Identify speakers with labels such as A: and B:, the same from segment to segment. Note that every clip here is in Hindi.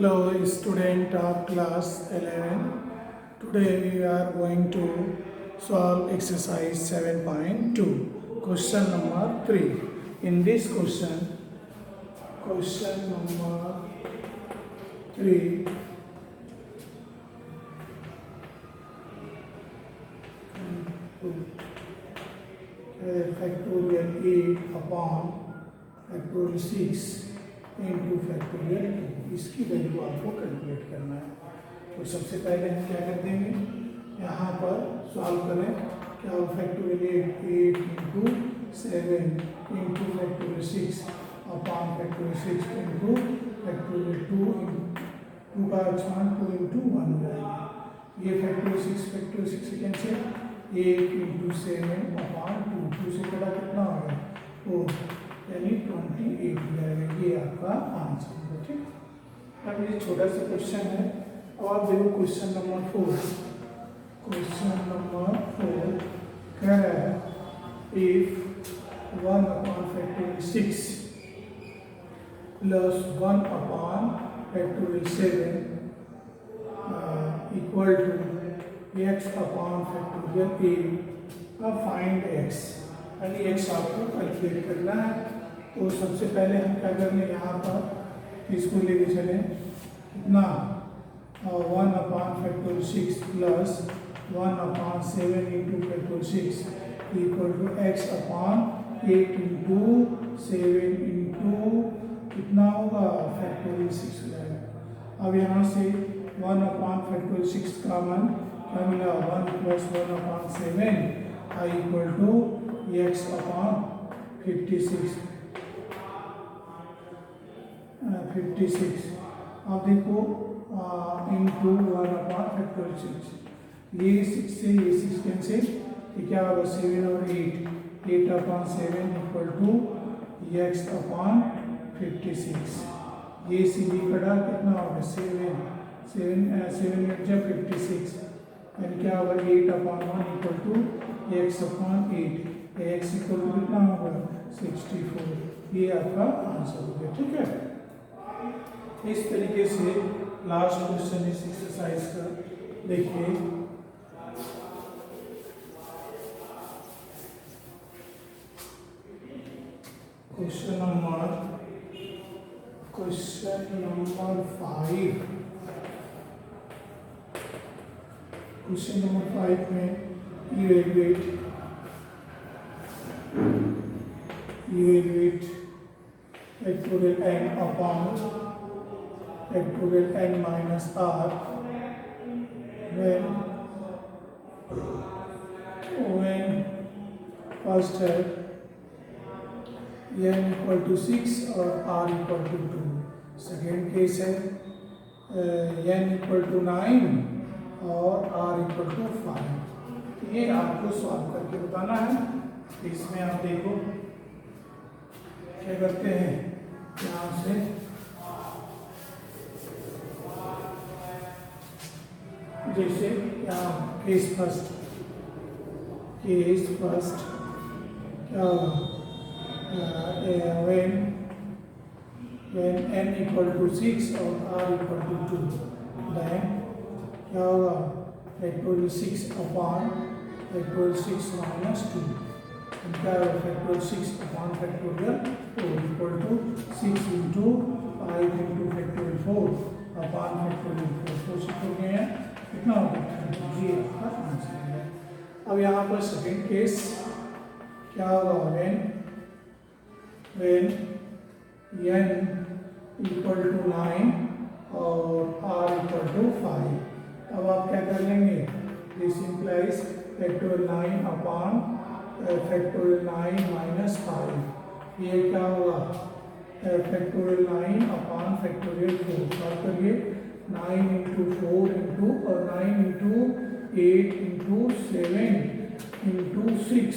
A: Hello, student of class 11. Today we are going to solve exercise 7.2. Question number 3. In this question number 3, factorial 8 upon factorial 6 into factorial 2 इसकी वैल्यू आपको कैलकुलेट करना है। तो सबसे पहले हम क्या कर देंगे, यहाँ पर सॉल्व करें। क्या हो, factorial 8 into 7 into factorial 6 upon factorial 6 into factorial 2 का एक्सपांड 2 इंटू 1 हो जाएगा। ये फैक्टोरियल 6 से कैंसिल 8 इंटू 7 अपॉन 2 से बड़ा कितना होगा 4 यानी 28 हो जाएगा। ये आपका आंसर है। ठीक, अब ये छोटा सा क्वेश्चन है। अब आप देखो क्वेश्चन नंबर 4 कह रहा है if 1 upon factorial 6 plus 1 upon factorial 7 equal to x upon factorial 8, अब फाइंड x यानी x आपको कैलकुलेट करना है। तो सबसे पहले हम क्या करेंगे, यहाँ पर इसको लेके चलें कितना 1 upon factorial 6 plus 1 upon 7 into factorial 6 equal to x upon 8 into 7 into कितना होगा फैक्टोरियल 6 हो जाएगा। अब यहाँ से 1 अपॉन फैक्टोरियल 6 का मान क्या मिला 1 plus 1 upon 7 equal to x upon 56। अब देखो इंटू 1 अपॉन फैक्टोरियल 6, ये 6 से ये 6 कैंसिल, ये क्या होगा 7 और 8 upon 7 equal to x upon 56। ये सीधी कड़ा कितना होगा 7 जब 56 यानी क्या होगा 8 upon 1 equal to x upon 8, x equal to कितना होगा 64। ये आपका आंसर हो गया। ठीक है, इस तरीके से लास्ट क्वेश्चन इस एक्सरसाइज का देखिए। क्वेश्चन नंबर 5 में evaluate factorial n upon factorial n minus r when first है n equal to 6 और r equal to 2, second case है n equal to 9 और r equal to 5। ये आपको सॉल्व करके बताना है। इसमें आप देखो क्या करते हैं, यहाँ से जैसे यहाँ केस फर्स्ट क्या होगा when n equal to 6 और r equal to 2, then क्या होगा फैक्टोरियल 6 अपॉन फैक्टोरियल 6 माइनस 2, क्या होगा factorial 6 upon factorial 4 equal to 6 into 5 into factorial 4 upon factorial 4 हो गए हैं कितना होगा। ये आपका आंसर है। अब यहाँ पर सेकेंड केस क्या होगा when n इक्वल टू 9 और r इक्वल टू 5। अब आप क्या कर लेंगे, this implies factorial 9 upon factorial 9 minus 5। ये क्या होगा फैक्टोरियल 9 अपॉन फैक्टोरियल 4। सॉल्व करिए 9 इंटू 4 इंटू और 9 into 8 into 7 into 6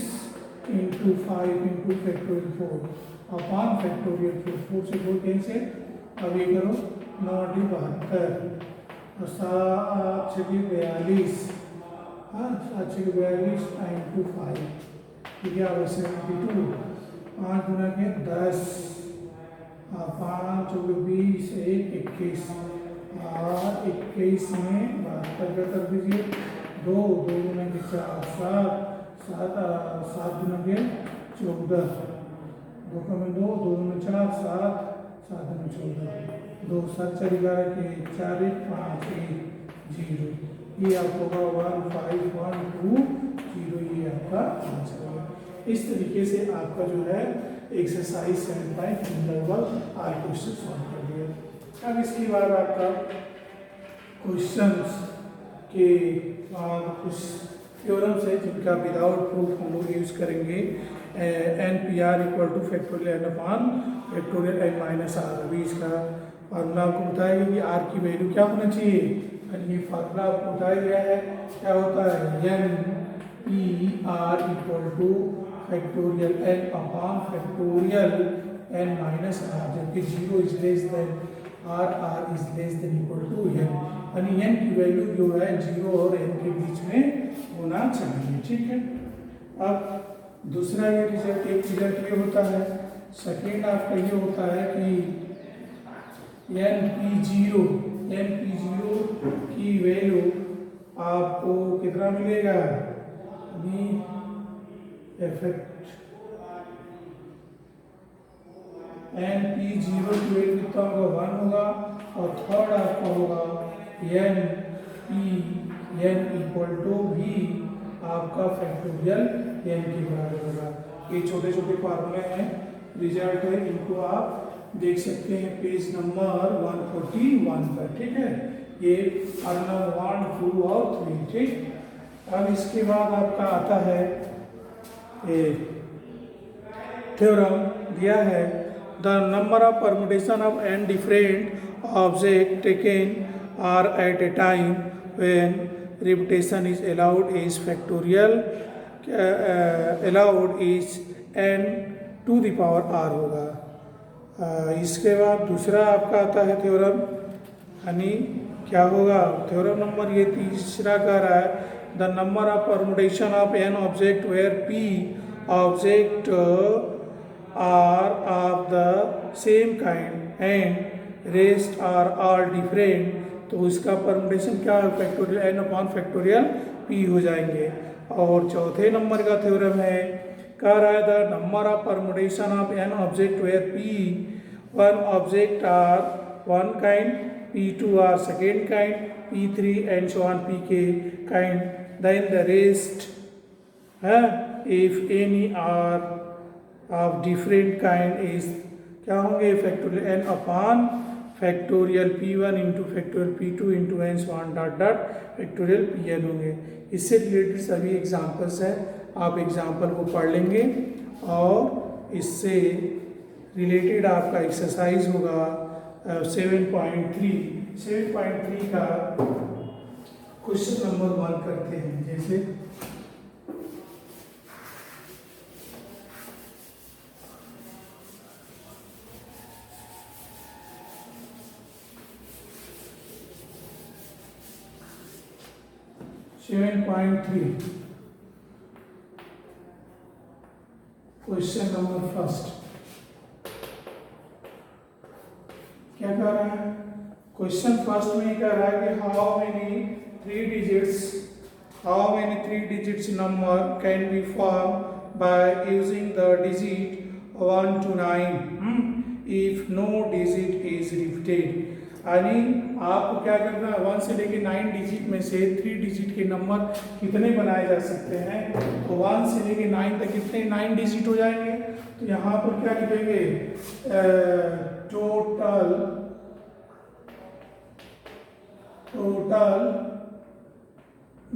A: into 5 into factorial 4 upon factorial 4 से 4 कैंसिल। अब ये करो 9 72 और 7 42, हाँ 7 42 इंटू 5 ठीक है 72, 5 गुना के 10 5 20 1 21 और 21 में 72 का कर दीजिए, 2 दूनी के 4 7 7 दूनी के 14, 2 का में 2 दूनी 4 7 7 दूनी 14, 2 7 4 11 के 4 1 5 1 0, ये आपका होगा 1 5 1 2 0, ये आपका आंसर होगा। इस तरीके से आपका जो है एक्सरसाइज 7 लगभग आर क्वेश्चन सॉल्व कर दिया। अब इसके बाद आपका क्वेश्चंस के बाद कुछ थ्योरम्स है जिनका विदाउट प्रूफ हम लोग यूज करेंगे। N P R equal to factorial N upon factorial N minus R. अभी इसका फार्मूला आपको बताया कि आर की वैल्यू क्या होना चाहिए, और ये फार्मूला आपको बताया गया है क्या होता है, N P R equal to factorial N upon factorial N minus R, जबकि 0 is less than R, R is less than equal to N, यानी एन की वैल्यू जो है 0 और एन के बीच में होना चाहिए। ठीक है, अब दूसरा ये रिजल्ट, एक रिजल्ट ये होता है, सेकेंड आपका ये होता है कि एन पी जीरो की वैल्यू आपको कितना मिलेगा, इफेक्ट एन पी जीरो की वैल्यू कितना होगा 1 होगा, और थर्ड आपका होगा N P N equal to भी आपका फैक्टोरियल एन के बराबर होगा। ये छोटे छोटे फार्मूले हैं, रिजल्ट है, इनको आप देख सकते हैं पेज नंबर 141 पर। ठीक है, ये फार्मूला 1 2 और 3। ठीक, अब इसके बाद आपका आता है थ्योरम दिया है, the number of permutation of N different object taken R at a time when repetition is allowed is factorial allowed is N to the power R होगा। इसके बाद दूसरा आपका आता है थ्योरम, यानी क्या होगा, थ्योरम नंबर ये तीसरा कह रहा है, the number of permutation of N object where P object are of the same kind and rest are all different, तो इसका परमुटेशन क्या है, factorial N upon factorial P हो जाएंगे। और चौथे नंबर का थ्योरम है, कह रहा है the number of permutation of N object where P one object are one kind, P2 are second kind, P3 and so on Pk kind, then the rest है if any are of different kind is क्या होंगे, factorial N upon factorial P1 into factorial P2 into n so on dot dot factorial Pn होंगे। इससे रिलेटेड सभी एग्जाम्पल्स हैं, आप एग्जाम्पल को पढ़ लेंगे और इससे रिलेटेड आपका एक्सरसाइज होगा 7.3 का क्वेश्चन नंबर 1 करते हैं। जैसे क्वेश्चन नंबर फर्स्ट क्या कह रहा है, क्वेश्चन फर्स्ट में कह रहा है कि how many three digits number can be form by using the digit 1 to 9 if no digit is repeated. यानी आपको क्या करना है, 1 से लेके 9 डिजिट में से 3 डिजिट के नंबर कितने बनाए जा सकते हैं, तो 1 से लेके 9 तक कितने 9 डिजिट हो जाएंगे। तो यहाँ पर क्या लिखेंगे, total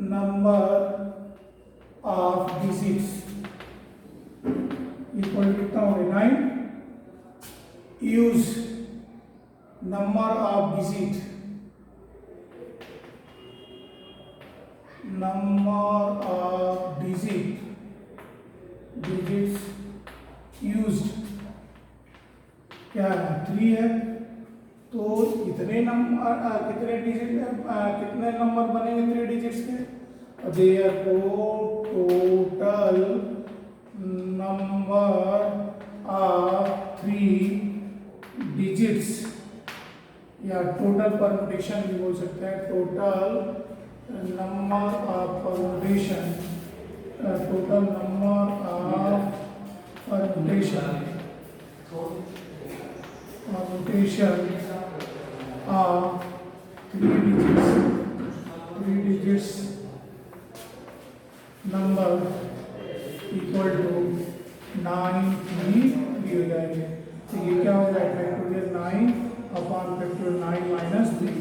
A: number of digits equal कितना हो गया 9, use number of digits used क्या है 3 है, तो कितने नंबर कितने नंबर बनेंगे 3 डिजिट्स के, therefore total number of 3 digits या टोटल परमुटेशन भी बोल सकते हैं, total number of permutation, total number of permutation of 3 digits number equal to 9 3 हो जाएंगे। तो ये क्या हो जाएगा, factorial 9 upon factorial 9 minus 3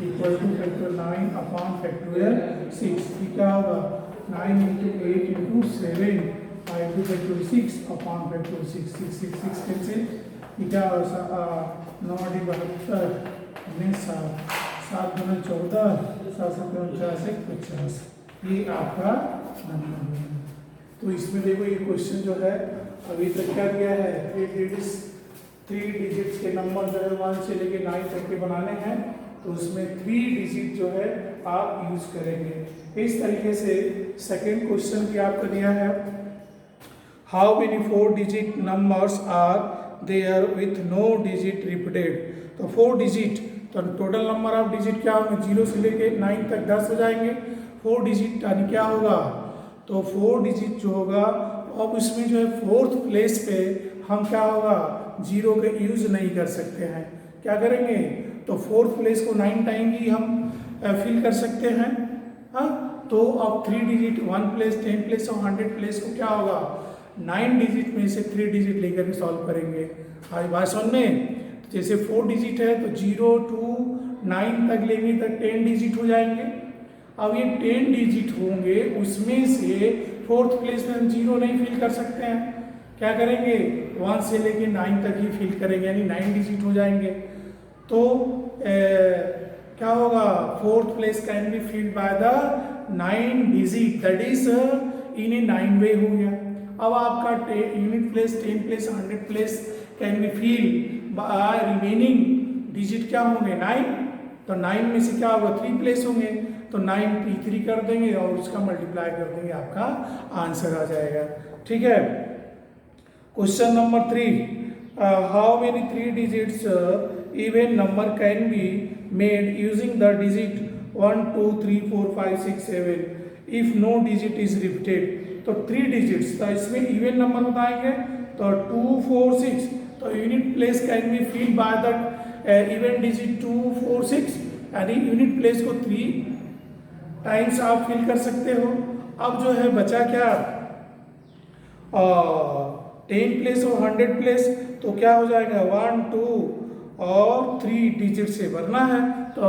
A: equal to factorial 9 upon factorial 6। ये क्या होगा, 9 into 8 into 7 into factorial 6 upon factorial 6 6 6 6 cancel. ये क्या होगा, 9 72 में 7 7 गुना 14 7 7 49 50। ये आपका नंबर है। तो इसमें देखो ये क्वेश्चन जो है अभी तक क्या दिया है, 3 डिजिट्स के नंबर जो है 1 से लेके 9 तक के बनाने हैं। तो उसमें 3 डिजिट जो है आप यूज करेंगे। इस तरीके से सेकेंड क्वेश्चन भी आपका दिया है, how many 4 digit numbers are there with no digit repeated. तो 4 डिजिट, तो टोटल नंबर ऑफ डिजिट क्या होंगे, 0 से लेके 9 तक 10 हो जाएंगे। 4 डिजिट यानी क्या होगा, तो 4 डिजिट जो होगा, अब इसमें जो है 4th प्लेस पे हम क्या होगा, 0 का यूज नहीं कर सकते हैं। क्या करेंगे, तो 4th प्लेस को 9 टाइम ही हम फिल कर सकते हैं। हाँ, तो अब 3 डिजिट 1 प्लेस 10 प्लेस और 100 प्लेस को क्या होगा, 9 डिजिट में से 3 डिजिट लेकर के सॉल्व करेंगे। आज बात समझ में, जैसे 4 डिजिट है तो 0 to 9 तक लेंगे तो 10 डिजिट हो जाएंगे। अब ये 10 डिजिट होंगे, उसमें से 4th प्लेस में हम 0 नहीं फिल कर सकते हैं। क्या करेंगे, 1 से लेके 9 तक ही फिल करेंगे, यानी 9 डिजिट हो जाएंगे। तो क्या होगा, 4th place can be filled by the 9 digit, that is in a 9 way हो गया। अब आपका unit place 10 place 100 place can be filled by remaining digit क्या होंगे, 9। तो 9 में से क्या होगा, 3 प्लेस होंगे, तो 9 3 कर देंगे और उसका मल्टीप्लाई कर देंगे, आपका आंसर आ जाएगा। ठीक है। Question number 3, how many 3 digits even number can be made using the digit 1 2 3 4 5 6 7 if no digit is repeated. तो 3 डिजिट्स, तो इसमें इवन नंबर बताएंगे, तो 2 4 6, तो unit place can be filled by the even digit 2 4 6, यानी यूनिट प्लेस को 3 टाइम्स आप फिल कर सकते हो। अब जो है बचा क्या, 10 प्लेस और 100 प्लेस, तो क्या हो जाएगा, 1 2 और 3 डिजिट से भरना है, तो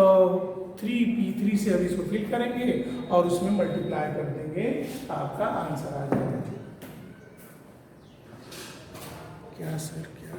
A: 3 से अब इसको फिल करेंगे और उसमें मल्टीप्लाई कर देंगे, आपका आंसर आ जाएगा। क्या सर, क्या